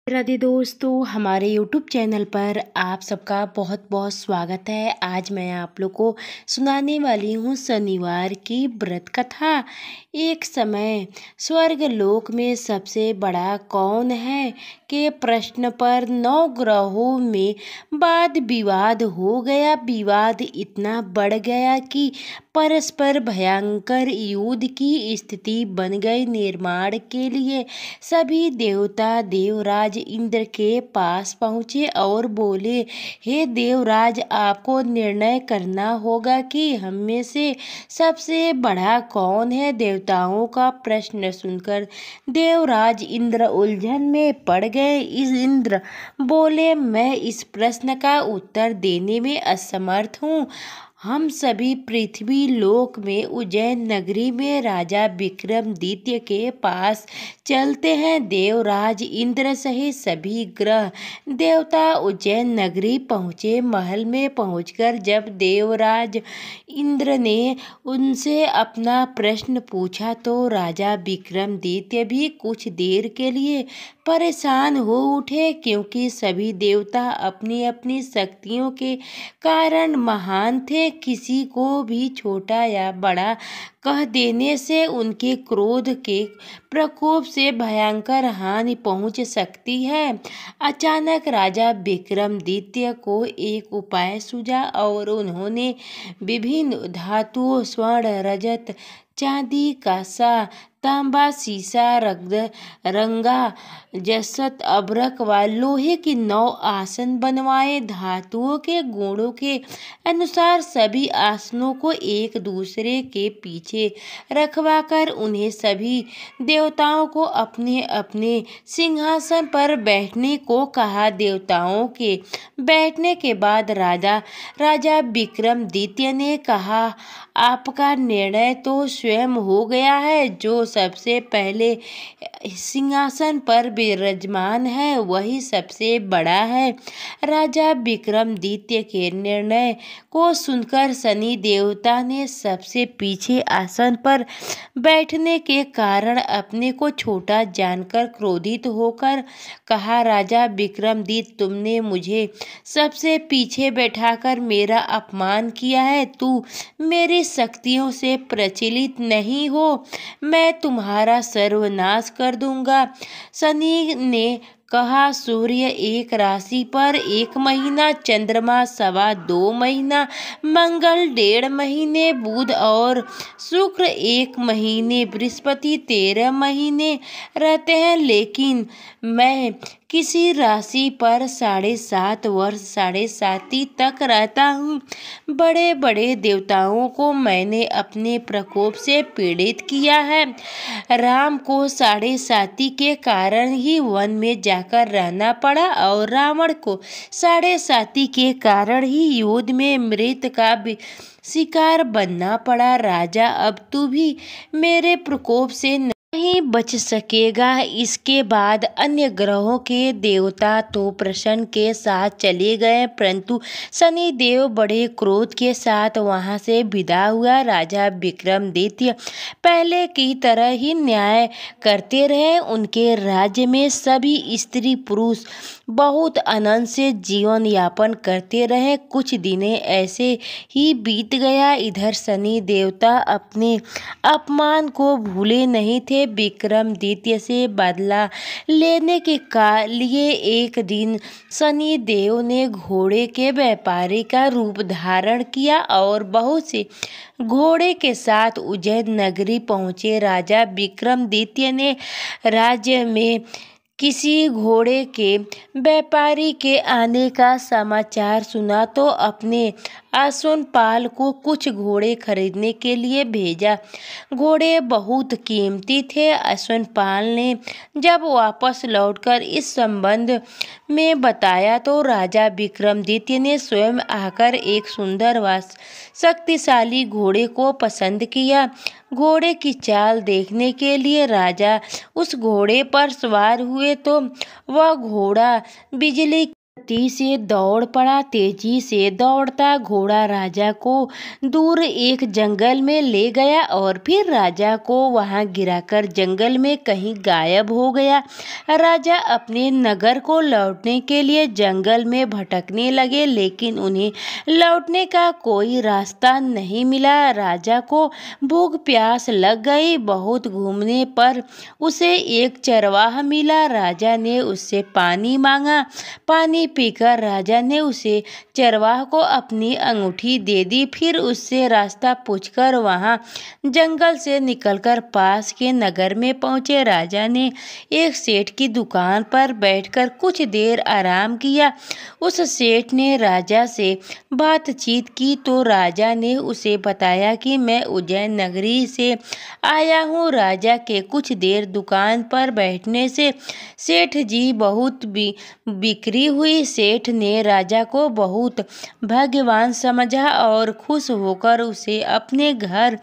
राधे दोस्तों, हमारे YouTube channel पर आप सबका बहुत बहुत स्वागत है। आज मैं आप लोग को सुनाने वाली हूँ शनिवार की व्रत कथा। एक समय स्वर्ग लोक में सबसे बड़ा कौन है के प्रश्न पर 9 ग्रहों में वाद विवाद हो गया। विवाद इतना बढ़ गया कि परस्पर भयंकर युद्ध की स्थिति बन गई। निर्माण के लिए सभी देवता देवराज इंद्र के पास पहुँचे और बोले, हे देवराज, आपको निर्णय करना होगा कि हम में से सबसे बड़ा कौन है। देवताओं का प्रश्न सुनकर देवराज इंद्र उलझन में पड़ गए। इंद्र बोले, मैं इस प्रश्न का उत्तर देने में असमर्थ हूँ। हम सभी पृथ्वी लोक में उज्जैन नगरी में राजा विक्रमादित्य के पास चलते हैं। देवराज इंद्र सहित सभी ग्रह देवता उज्जैन नगरी पहुँचे। महल में पहुंचकर जब देवराज इंद्र ने उनसे अपना प्रश्न पूछा तो राजा विक्रमादित्य भी कुछ देर के लिए परेशान हो उठे, क्योंकि सभी देवता अपनी अपनी शक्तियों के कारण महान थे। किसी को भी छोटा या बड़ा कह देने से उनके क्रोध के प्रकोप से भयंकर हानि पहुंच सकती है। अचानक राजा विक्रमादित्य को एक उपाय सूझा और उन्होंने विभिन्न धातुओं स्वर्ण रजत चांदी कांसा तांबा सीसा रंगा जसत अभ्रक व लोहे के 9 आसन बनवाए। धातुओं के गुणों के अनुसार सभी आसनों को एक दूसरे के पीछे रखवाकर उन्हें सभी देवताओं को अपने अपने सिंहासन पर बैठने को कहा। देवताओं के बैठने के बाद राजा विक्रमादित्य ने कहा, आपका निर्णय तो स्वयं हो गया है। जो सबसे पहले सिंहासन पर विराजमान है वही सबसे बड़ा है। राजा विक्रमादित्य के निर्णय को सुनकर शनि देवता ने सबसे पीछे आसन पर बैठने के कारण अपने को छोटा जानकर क्रोधित होकर कहा, राजा विक्रमादित्य, तुमने मुझे सबसे पीछे बैठाकर मेरा अपमान किया है। तू मेरी शक्तियों से प्रचलित नहीं हो, मैं तुम्हारा सर्वनाश कर दूंगा। शनि ने कहा, सूर्य एक राशि पर 1 महीना, चंद्रमा 2.25 महीना, मंगल 1.5 महीने, बुध और शुक्र 1 महीने, बृहस्पति 13 महीने रहते हैं, लेकिन मैं किसी राशि पर 7.5 वर्ष 7.5 तक रहता हूँ। बड़े बड़े देवताओं को मैंने अपने प्रकोप से पीड़ित किया है। राम को 7.5 के कारण ही वन में जाकर रहना पड़ा और रावण को 7.5 के कारण ही युद्ध में मृत का शिकार बनना पड़ा। राजा, अब तू भी मेरे प्रकोप से नहीं बच सकेगा। इसके बाद अन्य ग्रहों के देवता तो प्रश्न के साथ चले गए, परंतु शनि देव बड़े क्रोध के साथ वहां से विदा हुआ। राजा विक्रमादित्य पहले की तरह ही न्याय करते रहे। उनके राज्य में सभी स्त्री पुरुष बहुत आनंद से जीवन यापन करते रहे। कुछ दिने ऐसे ही बीत गया। इधर शनि देवता अपने अपमान को भूले नहीं थे। विक्रमादित्य से बदला लेने के लिए एक दिन शनि देव ने घोड़े के व्यापारी का रूप धारण किया और बहुत से घोड़े के साथ उज्जैन नगरी पहुंचे। राजा विक्रमादित्य ने राज्य में किसी घोड़े के व्यापारी के आने का समाचार सुना तो अपने अश्वपाल को कुछ घोड़े खरीदने के लिए भेजा। घोड़े बहुत कीमती थे। अश्वपाल ने जब वापस लौटकर इस संबंध में बताया तो राजा विक्रमादित्य ने स्वयं आकर एक सुंदर व शक्तिशाली घोड़े को पसंद किया। घोड़े की चाल देखने के लिए राजा उस घोड़े पर सवार हुए तो वह घोड़ा बिजली तेजी से दौड़ पड़ा। तेजी से दौड़ता घोड़ा राजा को दूर एक जंगल में ले गया और फिर राजा को वहां गिराकर जंगल में कहीं गायब हो गया। राजा अपने नगर को लौटने के लिए जंगल में भटकने लगे, लेकिन उन्हें लौटने का कोई रास्ता नहीं मिला। राजा को भूख प्यास लग गई। बहुत घूमने पर उसे एक चरवाहा मिला। राजा ने उससे पानी मांगा। पानी पीकर राजा ने उसे चरवाहा को अपनी अंगूठी दे दी। फिर उससे रास्ता पूछकर वहां जंगल से निकलकर पास के नगर में पहुंचे। राजा ने एक सेठ की दुकान पर बैठकर कुछ देर आराम किया। उस सेठ ने राजा से बातचीत की तो राजा ने उसे बताया कि मैं उज्जैन नगरी से आया हूँ। राजा के कुछ देर दुकान पर बैठने से सेठ जी बहुत बिक्री हुई। सेठ ने राजा को बहुत भाग्यवान समझा और खुश होकर उसे अपने घर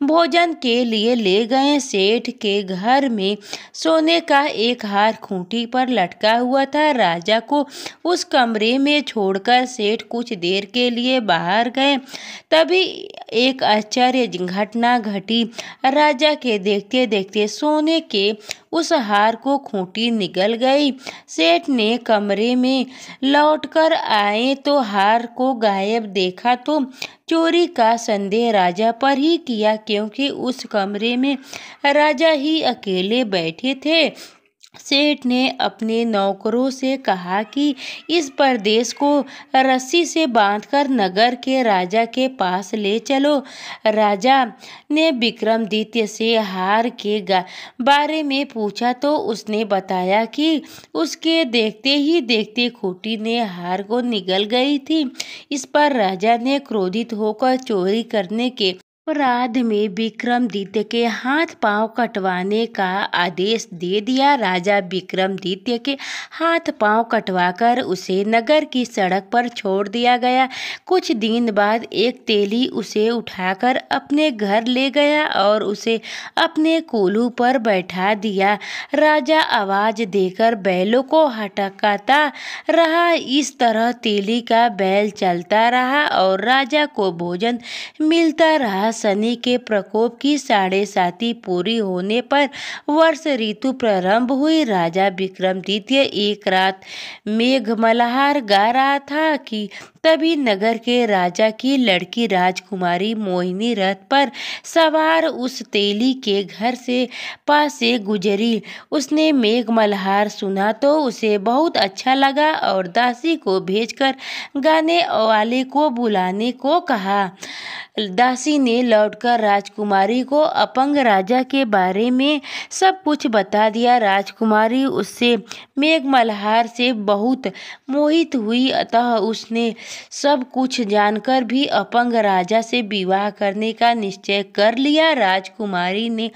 भोजन के लिए ले गए। सेठ के घर में सोने का एक हार खूंटी पर लटका हुआ था। राजा को उस कमरे में छोड़कर सेठ कुछ देर के लिए बाहर गए। तभी एक आश्चर्य घटना घटी। राजा के देखते देखते सोने के उस हार को खूंटी निगल गई। सेठ ने कमरे में लौटकर आए तो हार को गायब देखा तो चोरी का संदेह राजा पर ही किया, क्योंकि उस कमरे में राजा ही अकेले बैठे थे। सेठ ने अपने नौकरों से कहा कि इस परदेश को रस्सी से बांधकर नगर के राजा के पास ले चलो। राजा ने विक्रमादित्य से हार के बारे में पूछा तो उसने बताया कि उसके देखते ही देखते खूंटी ने हार को निगल गई थी। इस पर राजा ने क्रोधित होकर चोरी करने के अपराध में विक्रमादित्य के हाथ पांव कटवाने का आदेश दे दिया। राजा विक्रमादित्य के हाथ पांव कटवाकर उसे नगर की सड़क पर छोड़ दिया गया। कुछ दिन बाद एक तेली उसे उठाकर अपने घर ले गया और उसे अपने कोल्हू पर बैठा दिया। राजा आवाज देकर बैलों को हटकाता रहा। इस तरह तेली का बैल चलता रहा और राजा को भोजन मिलता रहा। शनि के प्रकोप की 7.5 पूरी होने पर वर्ष ऋतु प्रारंभ हुई। राजा विक्रमादित्य एक रात मेघमल्हार गा रहा था कि तभी नगर के राजा की लड़की राजकुमारी मोहिनी रथ पर सवार उस तेली के घर से पास से गुजरी। उसने मेघमल्हार सुना तो उसे बहुत अच्छा लगा और दासी को भेजकर गाने वाले को बुलाने को कहा। दासी ने लौटकर राजकुमारी को अपंग राजा के बारे में सब कुछ बता दिया। राजकुमारी उससे मेघमल्हार से बहुत मोहित हुई, अतः उसने सब कुछ जानकर भी अपंग राजा से विवाह करने का निश्चय कर लिया। राजकुमारी ने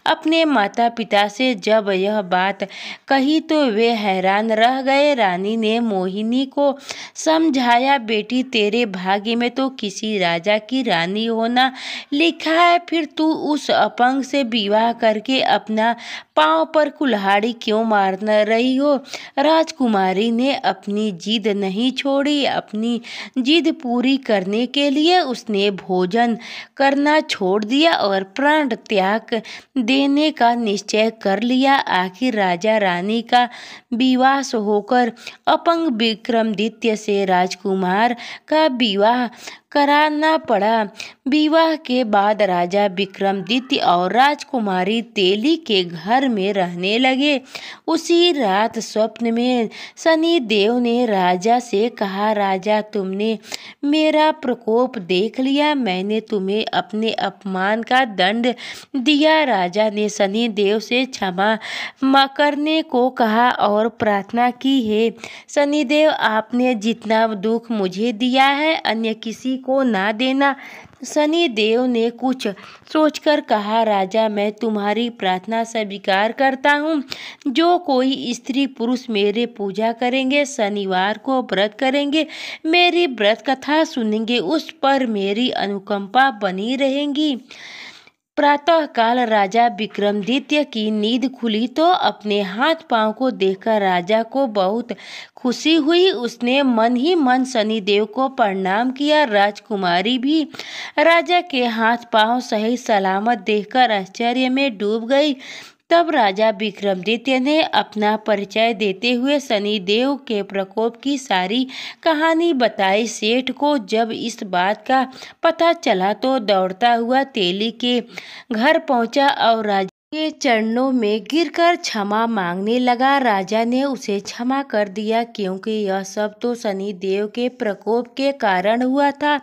अपने माता पिता से जब यह बात कही तो वे हैरान रह गए। रानी ने मोहिनी को समझाया, बेटी तेरे भाग्य में तो किसी राजा की रानी होना लिखा है, फिर तू उस अपंग से विवाह करके अपना पांव पर कुल्हाड़ी क्यों मार रही हो। राजकुमारी ने अपनी जिद नहीं छोड़ी। अपनी जिद पूरी करने के लिए उसने भोजन करना छोड़ दिया और प्राण त्याग देने का निश्चय कर लिया। आखिर राजा रानी का विवाह होकर अपंग विक्रमादित्य से राजकुमार का विवाह कराना पड़ा। विवाह के बाद राजा विक्रमादित्य और राजकुमारी तेली के घर में रहने लगे। उसी रात स्वप्न में शनि देव ने राजा से कहा, राजा तुमने मेरा प्रकोप देख लिया, मैंने तुम्हें अपने अपमान का दंड दिया। राजा ने शनि देव से क्षमा करने को कहा और प्रार्थना की, हे शनिदेव आपने जितना दुख मुझे दिया है अन्य किसी को ना देना। शनि देव ने कुछ सोचकर कहा, राजा मैं तुम्हारी प्रार्थना स्वीकार करता हूँ। जो कोई स्त्री पुरुष मेरे पूजा करेंगे, शनिवार को व्रत करेंगे, मेरी व्रत कथा सुनेंगे, उस पर मेरी अनुकंपा बनी रहेगी। प्रातःकाल राजा विक्रमादित्य की नींद खुली तो अपने हाथ पांव को देखकर राजा को बहुत खुशी हुई। उसने मन ही मन शनिदेव को प्रणाम किया। राजकुमारी भी राजा के हाथ पांव सही सलामत देखकर आश्चर्य में डूब गई। तब राजा विक्रमादित्य ने अपना परिचय देते हुए शनिदेव के प्रकोप की सारी कहानी बताई। सेठ को जब इस बात का पता चला तो दौड़ता हुआ तेली के घर पहुंचा और राजा के चरणों में गिरकर क्षमा मांगने लगा। राजा ने उसे क्षमा कर दिया क्योंकि यह सब तो शनिदेव के प्रकोप के कारण हुआ था।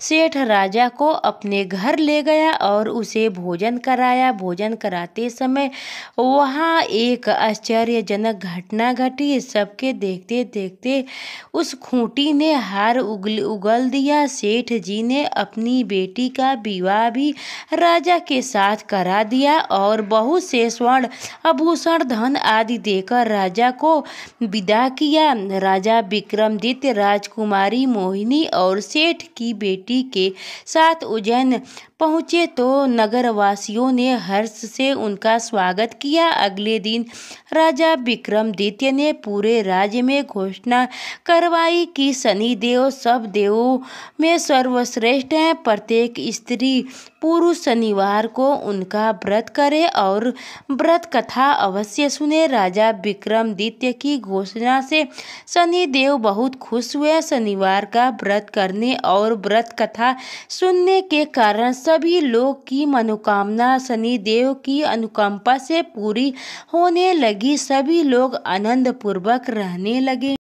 सेठ राजा को अपने घर ले गया और उसे भोजन कराया। भोजन कराते समय वहाँ एक आश्चर्यजनक घटना घटी। सबके देखते देखते उस खूंटी ने हार उगल दिया। सेठ जी ने अपनी बेटी का विवाह भी राजा के साथ करा दिया और बहुत से स्वर्ण आभूषण धन आदि देकर राजा को विदा किया। राजा विक्रमादित्य राजकुमारी मोहिनी और सेठ की बेटी के साथ उज्जैन पहुंचे तो नगरवासियों ने हर्ष से उनका स्वागत किया। अगले दिन राजा विक्रमादित्य ने पूरे राज्य में घोषणा करवाई कि शनिदेव सब देवों में सर्वश्रेष्ठ हैं। प्रत्येक स्त्री पुरुष शनिवार को उनका व्रत करे और व्रत कथा अवश्य सुने। राजा विक्रमादित्य की घोषणा से शनिदेव बहुत खुश हुए। शनिवार का व्रत करने और व्रत कथा सुनने के कारण सभी लोग की मनोकामना शनिदेव की अनुकंपा से पूरी होने लगी। सभी लोग आनंद पूर्वक रहने लगे।